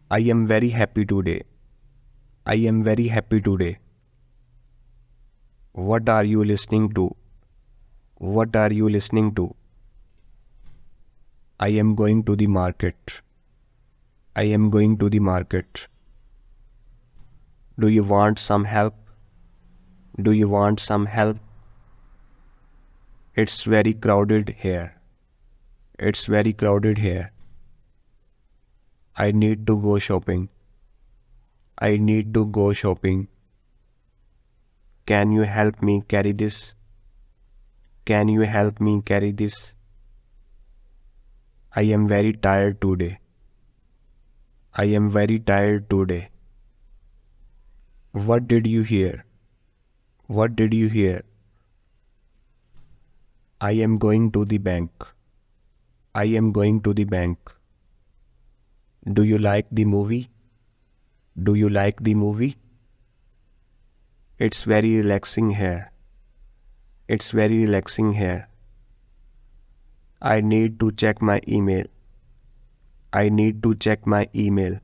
I am very happy today. I am very happy today. What are you listening to? What are you listening to? I am going to the market. I am going to the market. Do you want some help? Do you want some help? It's very crowded here. It's very crowded here. I need to go shopping. I need to go shopping. Can you help me carry this? Can you help me carry this? I am very tired today. I am very tired today. What did you hear? What did you hear? I am going to the bank. I am going to the bank. Do you like the movie? Do you like the movie? It's very relaxing here. It's very relaxing here. I need to check my email. I need to check my email.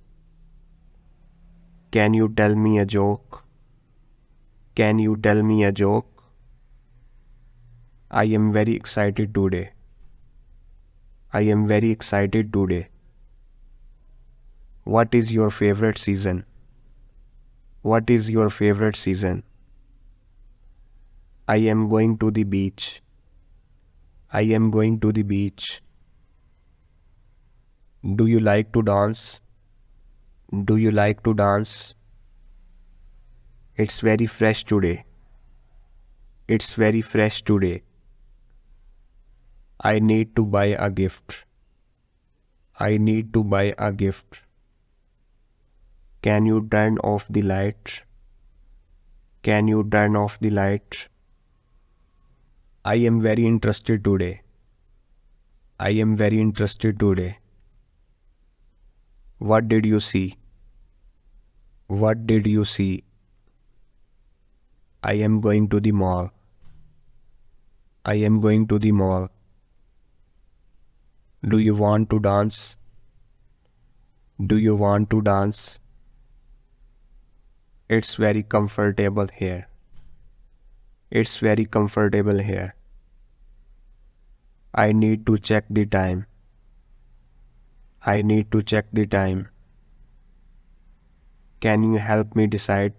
Can you tell me a joke? Can you tell me a joke? I am very excited today. I am very excited today. What is your favorite season? What is your favorite season? I am going to the beach. I am going to the beach. Do you like to dance? Do you like to dance? It's very fresh today. It's very fresh today. I need to buy a gift. I need to buy a gift. Can you turn off the lights? Can you turn off the lights? I am very interested today. I am very interested today. What did you see? What did you see? I am going to the mall. I am going to the mall. Do you want to dance? Do you want to dance? It's very comfortable here. It's very comfortable here. I need to check the time. I need to check the time. Can you help me decide?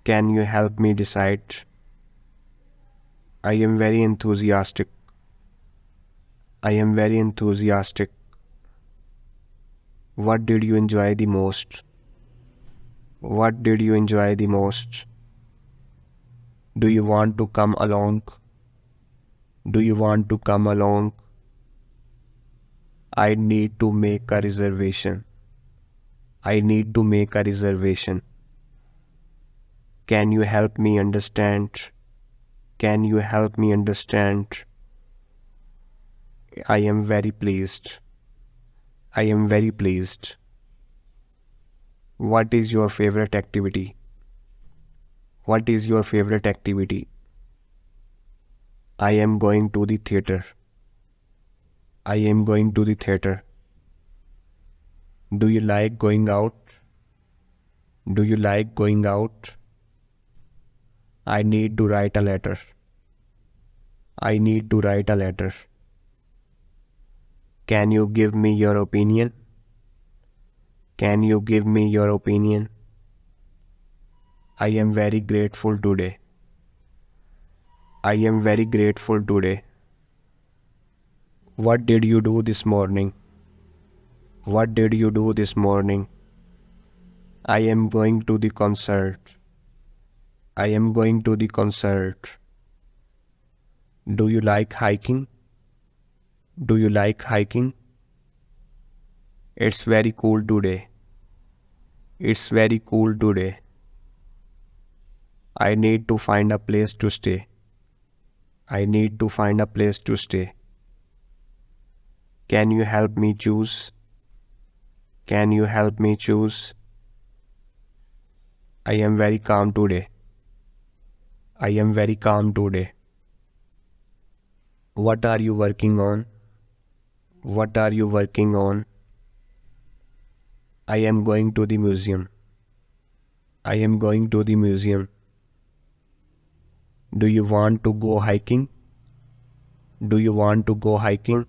Can you help me decide? I am very enthusiastic. I am very enthusiastic. What did you enjoy the most? What did you enjoy the most? Do you want to come along? Do you want to come along? I need to make a reservation. I need to make a reservation. Can you help me understand? Can you help me understand? I am very pleased. I am very pleased. What is your favorite activity? What is your favorite activity? I am going to the theater. I am going to the theater. Do you like going out? Do you like going out? I need to write a letter. I need to write a letter. Can you give me your opinion? Can you give me your opinion? I am very grateful today. I am very grateful today. What did you do this morning? What did you do this morning? I am going to the concert. I am going to the concert. Do you like hiking? Do you like hiking? It's very cool today. It's very cool today. I need to find a place to stay. I need to find a place to stay. Can you help me choose? Can you help me choose? I am very calm today. I am very calm today. What are you working on? What are you working on? I am going to the museum. I am going to the museum. Do you want to go hiking? Do you want to go hiking?